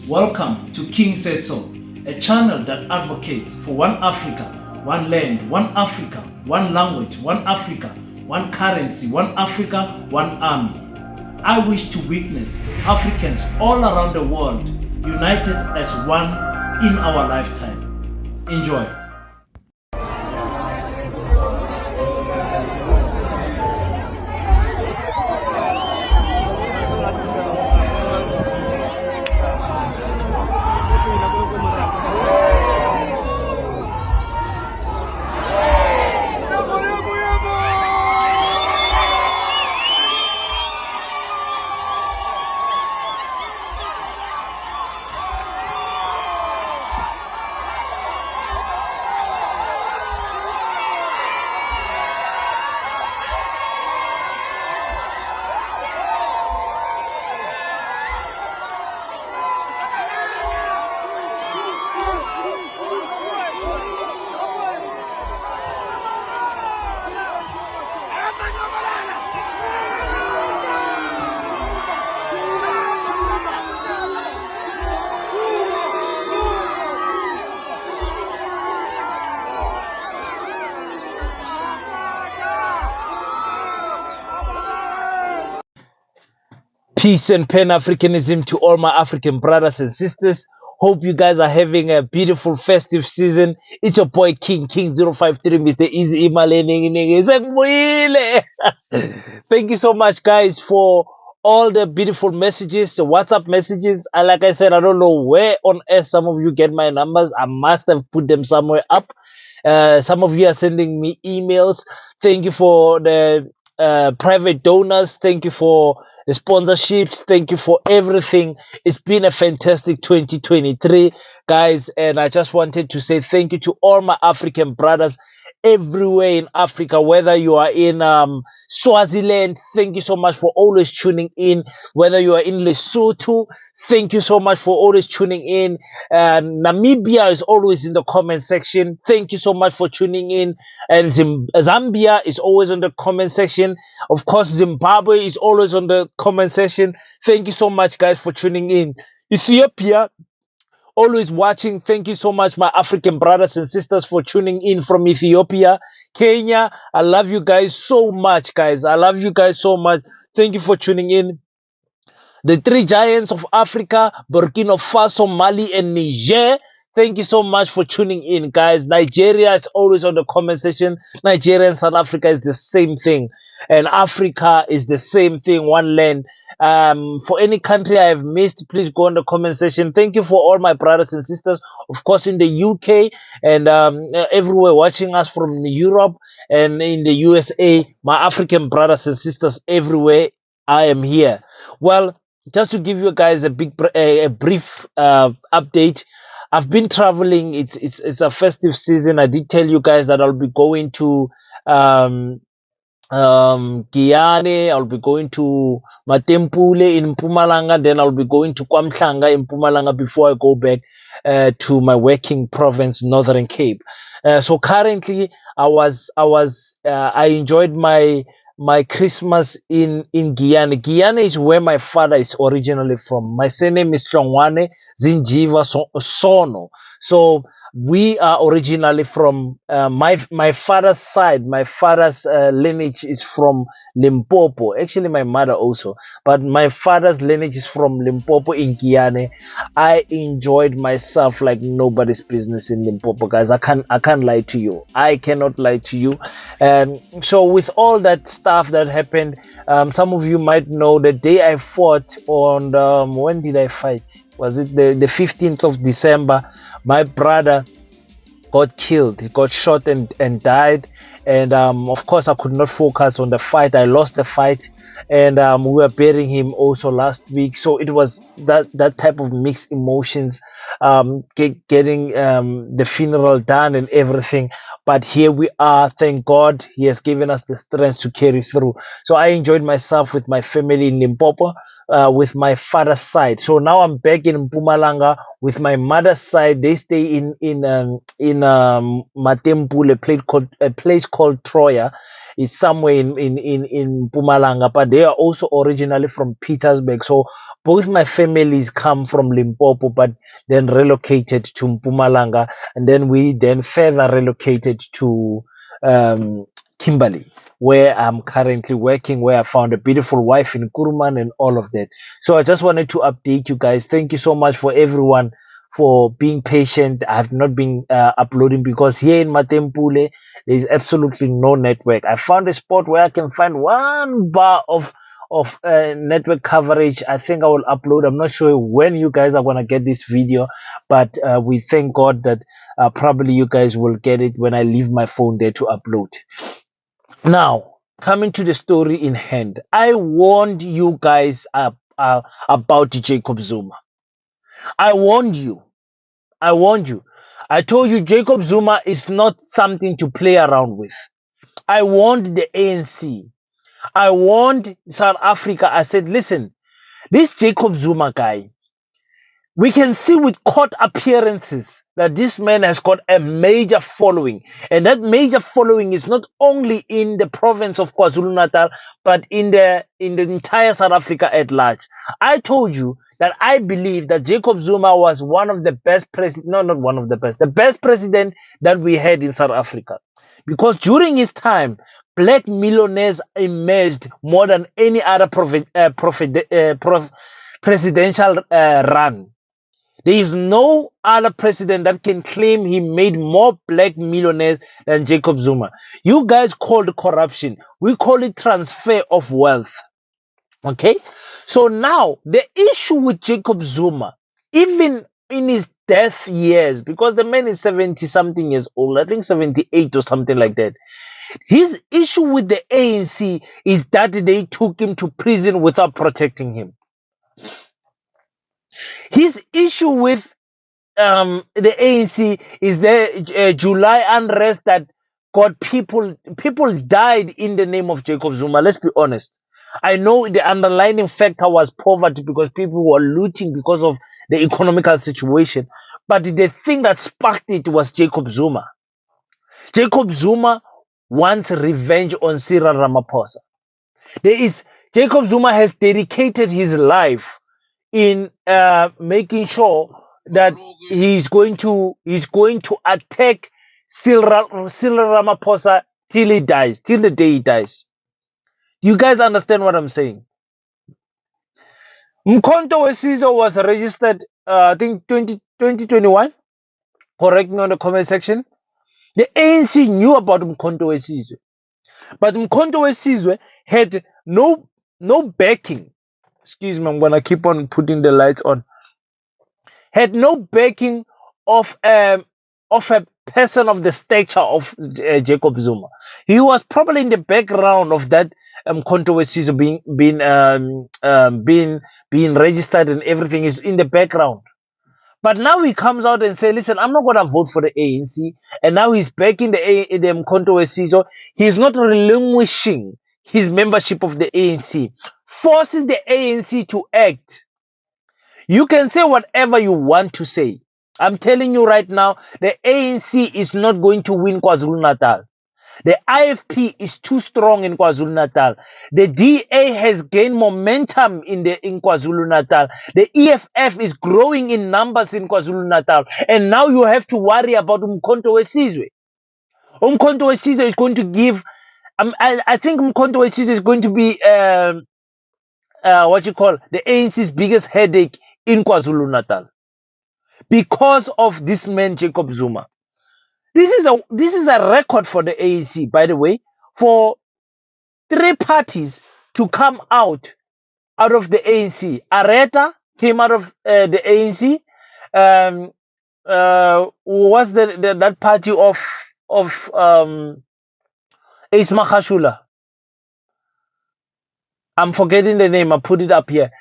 Welcome to King Says So, a channel that advocates for one Africa, one land, one Africa, one language, one Africa, one currency, one Africa, one army. I wish to witness Africans all around the world united as one in our lifetime. Enjoy. Peace and Pan-Africanism to all my African brothers and sisters. Hope you guys are having a beautiful festive season. It's your boy King 053, Mr. Easy Imalene. Thank you so much, guys, for all the beautiful messages, the WhatsApp messages. Like I said, I don't know where on earth some of you get my numbers. I must have put them somewhere up. Some of you are sending me emails. Thank you for the private donors. Thank you for the sponsorships. Thank you for everything. It's been a fantastic 2023, guys, and I just wanted to say thank you to all my African brothers everywhere in Africa, whether you are in Swaziland. Thank you so much for always tuning in. Whether you are in Lesotho, thank you so much for always tuning in. Namibia is always in the comment section. Thank you so much for tuning in. And Zambia is always in the comment section. Of course, Zimbabwe is always on the comment section. Thank you so much, guys, for tuning in. Ethiopia, always watching. Thank you so much, my African brothers and sisters, for tuning in from Ethiopia. Kenya, I love you guys so much, guys. I love you guys so much. Thank you for tuning in. The three giants of Africa, Burkina Faso, Mali, and Niger. Thank you so much for tuning in, guys. Nigeria is always on the comment section. Nigeria and South Africa is the same thing. And Africa is the same thing, one land. For any country I have missed, please go on the comment section. Thank you for all my brothers and sisters, of course, in the UK and everywhere watching us from Europe and in the USA. My African brothers and sisters everywhere, I am here. Well, just to give you guys a brief update, I've been traveling. It's a festive season. I did tell you guys that I'll be going to Giyane, I'll be going to Matempule in Mpumalanga, then I'll be going to Kwamhlanga in Mpumalanga before I go back to my working province, Northern Cape. So currently, I enjoyed my Christmas in Guyana. Guyana is where my father is originally from. My surname is Chongwane Zinjiva Sono. So we are originally from my father's side. My father's lineage is from Limpopo. Actually, my mother also, but my father's lineage is from Limpopo in Guyana. I enjoyed myself like nobody's business in Limpopo, guys. I can't lie to you. I cannot lie to you. So with all that stuff that happened, some of you might know the day I fought on when did I fight? Was it the 15th of December? My brother got killed. He got shot and died. And of course, I could not focus on the fight. I lost the fight, and we were burying him also last week. So it was that type of mixed emotions, getting the funeral done and everything. But here we are. Thank God, He has given us the strength to carry through. So I enjoyed myself with my family in Limpopo. With my father's side. So now I'm back in Mpumalanga with my mother's side. They stay in Matempule, a place called Troya. It's somewhere in Mpumalanga, but they are also originally from Petersburg. So both my families come from Limpopo, but then relocated to Mpumalanga, and then we then further relocated to Kimberley, where I'm currently working, where I found a beautiful wife in Kuruman and all of that. So I just wanted to update you guys. Thank you so much for everyone for being patient. I have not been uploading because here in Matempule, there is absolutely no network. I found a spot where I can find one bar of network coverage. I think I will upload. I'm not sure when you guys are going to get this video, but we thank God that probably you guys will get it when I leave my phone there to upload. Now, coming to the story in hand, I warned you guys about Jacob Zuma. I warned you. I warned you. I told you Jacob Zuma is not something to play around with. I warned the ANC. I warned South Africa. I said, listen, this Jacob Zuma guy, we can see with court appearances that this man has got a major following. And that major following is not only in the province of KwaZulu-Natal, but in the entire South Africa at large. I told you that I believe that Jacob Zuma was one of the best president, no, not one of the best president that we had in South Africa. Because during his time, black millionaires emerged more than any other presidential run. There is no other president that can claim he made more black millionaires than Jacob Zuma. You guys call it corruption. We call it transfer of wealth. Okay? So now, the issue with Jacob Zuma, even in his death years, because the man is 70-something years old, I think 78 or something like that. His issue with the ANC is that they took him to prison without protecting him. His issue with the ANC is the July unrest that got people died in the name of Jacob Zuma. Let's be honest. I know the underlying factor was poverty because people were looting because of the economical situation. But the thing that sparked it was Jacob Zuma. Jacob Zuma wants revenge on Cyril Ramaphosa. Jacob Zuma has dedicated his life in making sure that he's going to attack Cyril Ramaphosa till he dies, till the day he dies. You guys understand what I'm saying? Mkhonto Wesizwe was registered, I think 2021. Correct me on the comment section. The ANC knew about Mkhonto Wesizwe, but Mkhonto Wesizwe had no backing. Excuse me, I'm gonna keep on putting the lights on. Had no backing of a person of the stature of Jacob Zuma. He was probably in the background of that Mkhonto Wesizwe being registered and everything is in the background. But now he comes out and say, listen, I'm not going to vote for the ANC. And now he's backing the Mkhonto Wesizwe. He's not relinquishing his membership of the ANC, forcing the ANC to act. You can say whatever you want to say. I'm telling you right now, the ANC is not going to win KwaZulu-Natal. The IFP is too strong in KwaZulu-Natal. The DA has gained momentum in KwaZulu-Natal. The EFF is growing in numbers in KwaZulu-Natal. And now you have to worry about Mkhonto Wesizwe. Mkhonto Wesizwe is going to give... I think Mkhonto Wesizwe is going to be... the ANC's biggest headache in KwaZulu-Natal. Because of this man, Jacob Zuma. This is a record for the ANC, by the way, for 3 parties to come out of the ANC. Areta came out of the ANC. Was that party of Ace Makhashula? I'm forgetting the name. I put it up here.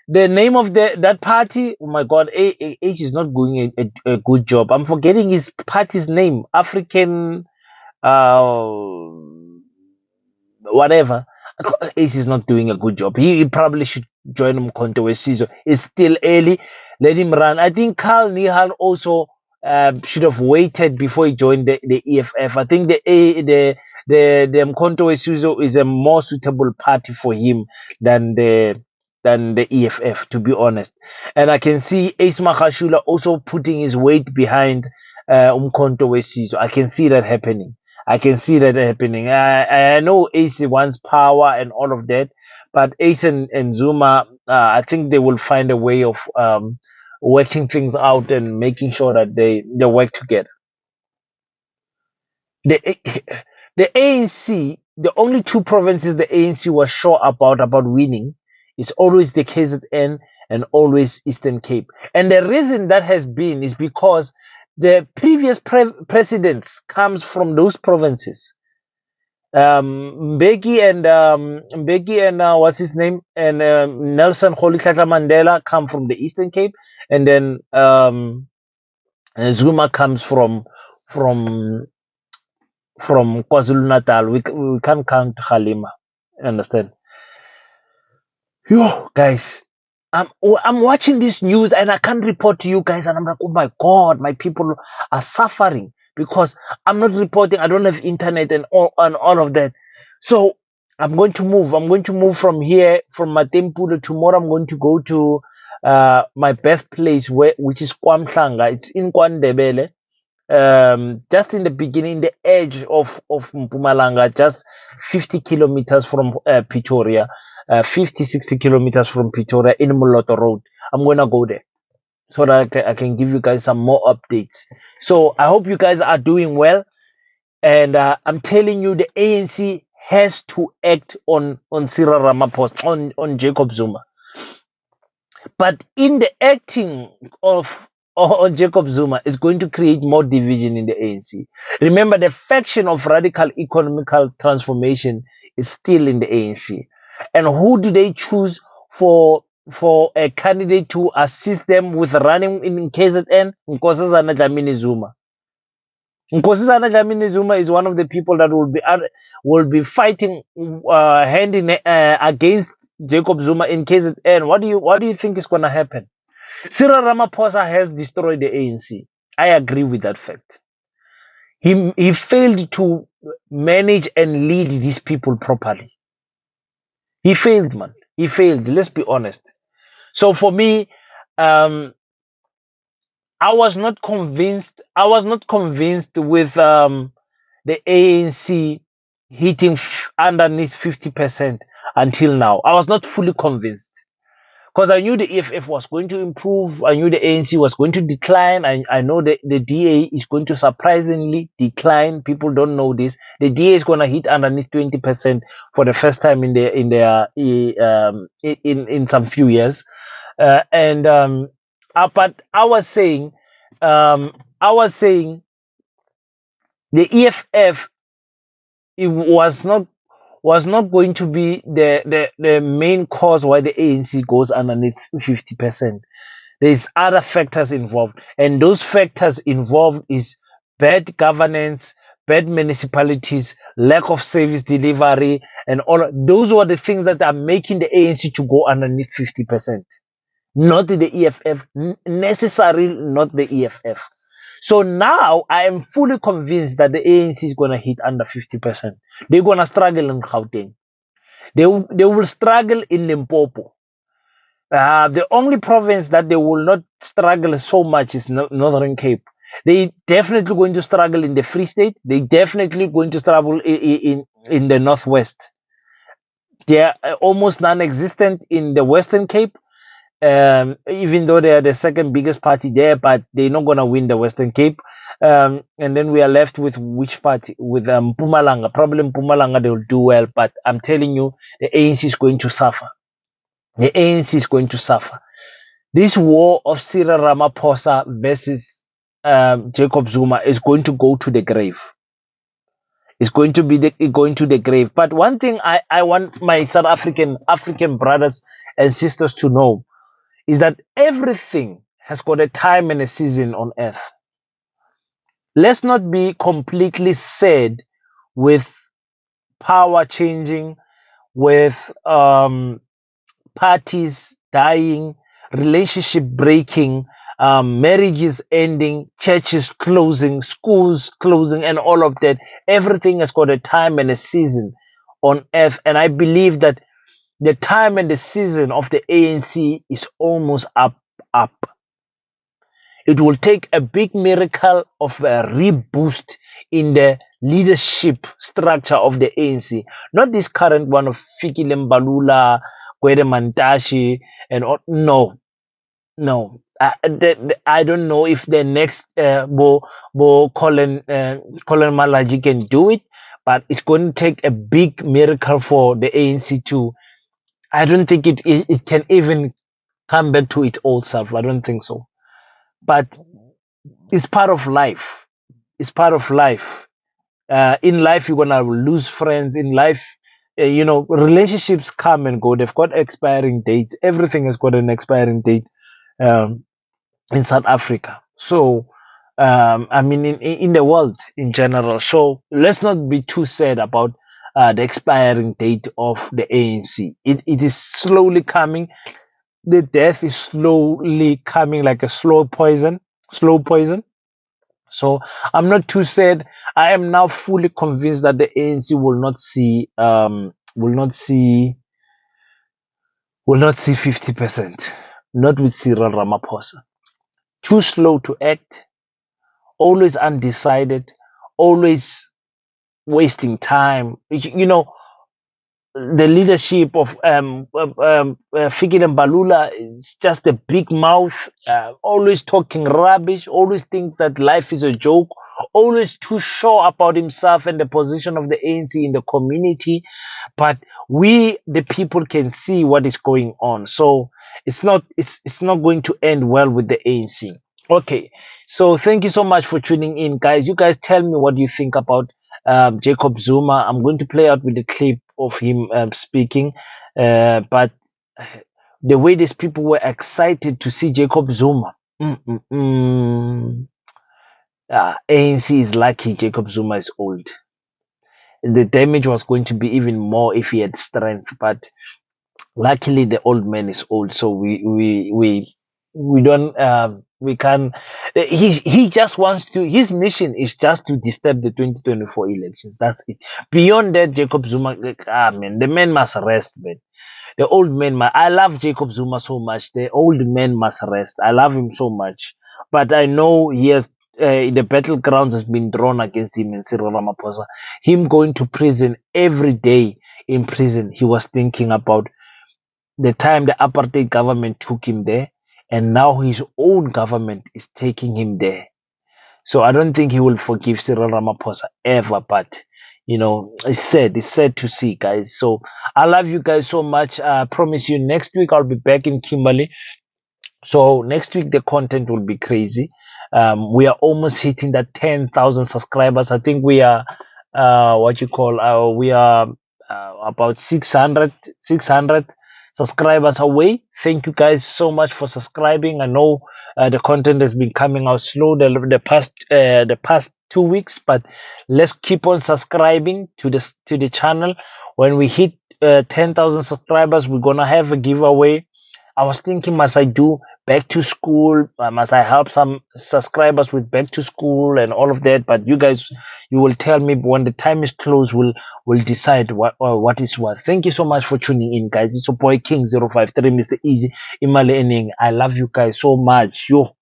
The name of that party, oh my God, H is not doing a good job. I'm forgetting his party's name. African, whatever. H is not doing a good job. He probably should join Mkhonto Wesizwe. It's still early. Let him run. I think Carl Nihal also should have waited before he joined the EFF. I think the Mkhonto weSizwe is a more suitable party for him than the EFF, to be honest. And I can see Ace Magashula also putting his weight behind Umkhonto weSizwe. I can see that happening. I can see that happening. I know Ace wants power and all of that, but Ace and Zuma, I think they will find a way of working things out and making sure that they work together. The the ANC, the only two provinces the ANC was sure about winning is always the KZN and always Eastern Cape. And the reason that has been is because the previous presidents comes from those provinces. Mbeki and what's his name, and Nelson Rolihlahla Mandela come from the Eastern Cape, and then Zuma comes from KwaZulu Natal. We can't count Halima. Understand? Yo, guys, I'm watching this news and I can't report to you guys, and I'm like, oh my god, my people are suffering because I'm not reporting. I don't have internet and all of that. So I'm going to move. I'm going to move from here, from Matempulo. Tomorrow I'm going to go to my birthplace, which is KwaMhlanga. It's in KwaNdebele. Just in the beginning, the edge of Mpumalanga, just 50 kilometers from Pretoria, 50, 60 kilometers from Pretoria in Moloto Road. I'm going to go there so that I can give you guys some more updates. So I hope you guys are doing well. And I'm telling you, the ANC has to act on Cyril Ramaphosa, on Jacob Zuma. But in the acting of on Jacob Zuma is going to create more division in the ANC. Remember, the faction of radical economical transformation is still in the ANC. And who do they choose for a candidate to assist them with running in KZN? Nkosazana Dlamini Zuma. Nkosazana Dlamini Zuma is one of the people that will be fighting hand in against Jacob Zuma in KZN. What do you think is going to happen? Cyril Ramaphosa has destroyed the ANC. I agree with that fact. He failed to manage and lead these people properly. He failed, man. He failed. Let's be honest. So for me, I was not convinced. I was not convinced with the ANC hitting underneath 50% until now. I was not fully convinced. Because I knew the EFF was going to improve. I knew the ANC was going to decline. I know the DA is going to surprisingly decline. People don't know this. The DA is going to hit underneath 20% for the first time in some few years. But I was saying the EFF, it was not going to be the main cause why the ANC goes underneath 50%. There's other factors involved, and those factors involved is bad governance, bad municipalities, lack of service delivery, and all. Those were the things that are making the ANC to go underneath 50%. Not the EFF, necessarily not the EFF. So now I am fully convinced that the ANC is going to hit under 50%. They're going to struggle in Gauteng. They will struggle in Limpopo. The only province that they will not struggle so much is Northern Cape. They definitely going to struggle in the Free State. They definitely going to struggle in the Northwest. They are almost non-existent in the Western Cape. Even though they are the second biggest party there, but they're not going to win the Western Cape. And then we are left with which party? With Mpumalanga. Probably Mpumalanga, they will do well, but I'm telling you, the ANC is going to suffer. The ANC is going to suffer. This war of Cyril Ramaphosa versus Jacob Zuma is going to go to the grave. It's going to be going to the grave. But one thing I want my South African brothers and sisters to know is that everything has got a time and a season on earth. Let's not be completely sad with power changing, with parties dying, relationship breaking, marriages ending, churches closing, schools closing, and all of that. Everything has got a time and a season on earth. And I believe that the time and the season of the ANC is almost up. It will take a big miracle of a reboost in the leadership structure of the ANC, not this current one of Fikile Mbalula, Gwede Mantashe, and all. No. I don't know if the next Colin Malaji can do it, but it's going to take a big miracle for the ANC to. I don't think it can even come back to its old self. I don't think so. But it's part of life. It's part of life. In life, you're gonna lose friends. In life, relationships come and go. They've got expiring dates. Everything has got an expiring date um, in South Africa. So, I mean, in the world in general. So let's not be too sad about the expiring date of the ANC. It is slowly coming. The death is slowly coming like a slow poison. Slow poison. So I'm not too sad. I am now fully convinced that the ANC will not see 50%. Not with Cyril Ramaphosa. Too slow to act, always undecided, always wasting time. The leadership of Fikile Mbalula is just a big mouth, always talking rubbish, always think that life is a joke, always too sure about himself and the position of the ANC in the community. But we, the people, can see what is going on. So it's not going to end well with the ANC. Okay, so thank you so much for tuning in, guys. You guys tell me what you think about Jacob Zuma. I'm going to play out with the clip of him speaking, but the way these people were excited to see Jacob Zuma. ANC is lucky Jacob Zuma is old. The damage was going to be even more if he had strength, but luckily the old man is old, so we don't we can he just wants to, his mission is just to disturb the 2024 elections. That's it. Beyond that, Jacob Zuma, like, man, the man must rest, man. The old man, I love Jacob Zuma so much. The old man must rest. I love him so much, but I know he has the battlegrounds has been drawn against him and Cyril Ramaphosa. Him going to prison every day in prison, he was thinking about the time the apartheid government took him there, and now his own government is taking him there. So I don't think he will forgive Cyril Ramaphosa ever, but it's sad. It's sad to see, guys. So I love you guys so much. I promise you next week I'll be back in Kimberley. So next week the content will be crazy. We are almost hitting that 10,000 subscribers. I think we are we are about 600 subscribers away. Thank you guys so much for subscribing. I know the content has been coming out slow the past 2 weeks, but let's keep on subscribing to the channel. When we hit 10,000 subscribers, we're gonna have a giveaway. I was thinking, must I do back to school? Must I help some subscribers with back to school and all of that? But you guys, you will tell me when the time is close. We'll decide what is what. Thank you so much for tuning in, guys. It's your boy King053, Mr. Easy Imali Ening. I love you guys so much. Yo,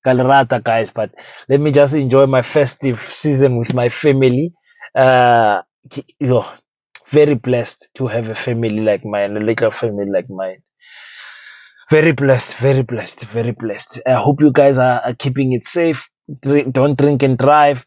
Galerata, guys. But let me just enjoy my festive season with my family. Yo, very blessed to have a family like mine, a little family like mine. Very blessed, very blessed, very blessed. I hope you guys are keeping it safe. Don't drink and drive.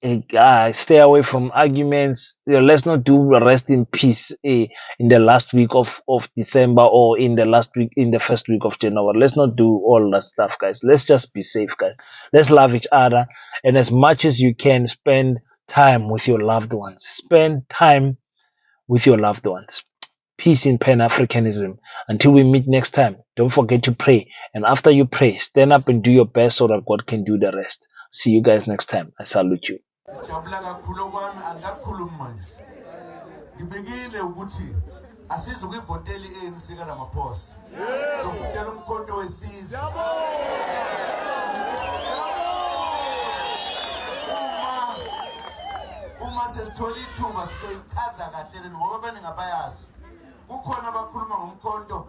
Stay away from arguments. Let's not do rest in peace in the last week of December, or in the first week of January. Let's not do all that stuff, guys. Let's just be safe, guys. Let's love each other. And as much as you can, spend time with your loved ones. Spend time with your loved ones. Peace in Pan-Africanism. Until we meet next time, don't forget to pray. And after you pray, stand up and do your best so that God can do the rest. See you guys next time. I salute you. Ngibekile ukuthi asizukuvotela iANC kaRamaphosa. Sokuvotela umkhonto wesizwe. singathola ithuba sizoyichaza kahle ngoba beningabayazi kukhona abakhuluma ngomkhonto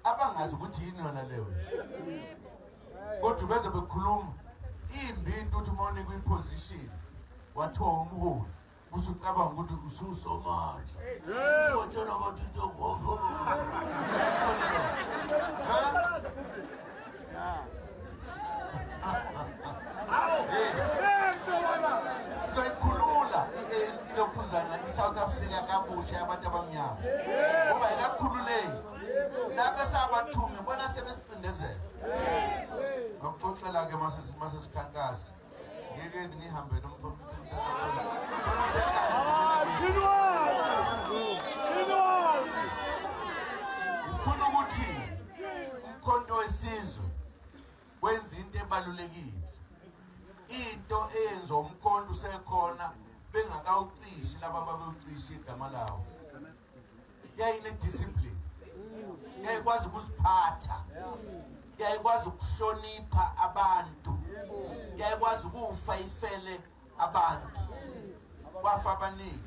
abangazi ukuthi yini yona leyo kodwa beze bekhuluma imbi into mawuni kwi-position wathiwa umholi usucabanga ukuthi ususomandla usubotshela abantu into ngobo sizoyikhulula ilokhuzana iSouth Africa kabusha abantu abamnyama ngoba ikakhululeki lapho sabathume bona sebesicindezela ngokuxoxela-ke mase sikhankasa ngeke nihambe nomfana ufuna ukuthi umkhonto wesizwe wenza into ebalulekile into eyenza umkhonto usekhona bengakawucishi laba babewucisha igama lawo yayine discipline yayikwazi ukuziphatha yayikwazi ukuhlonipha abantu yayikwazi ukufayifele abantu bafa abaningi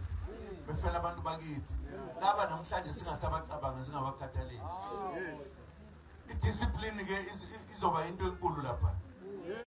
befela abantu bakithi laba namhlanje singasabacabanga singabakhathaleli idiscipline ke izoba into enkulu lapha